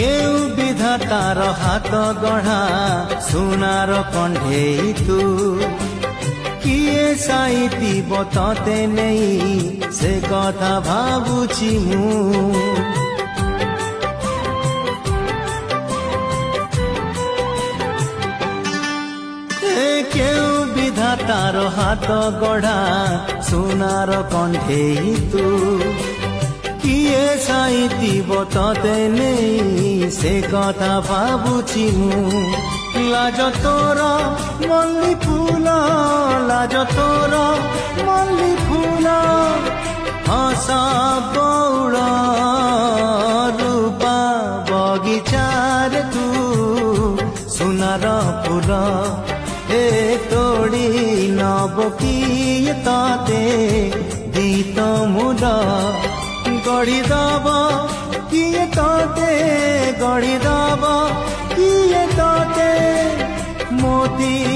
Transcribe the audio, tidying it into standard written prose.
केउ विधातार हात गढ़ा सुनार कंढेई तू किए साइती बतते नहीं से कथा भाबुची मु केउ विधातार हात गढ़ा सुनार कंढेई तू किए साइती बतते नहीं से कथा भाबुची मु लाज तोर मल्ली फूल लाज तोर मल्ली फूल हस बौड़ रूपा बगीचार तू सुनार फूल हे तोड़ी नब किए ताते दीत मुड गढ़ी दब किए ताते गढ़ी दब किए ताते मोती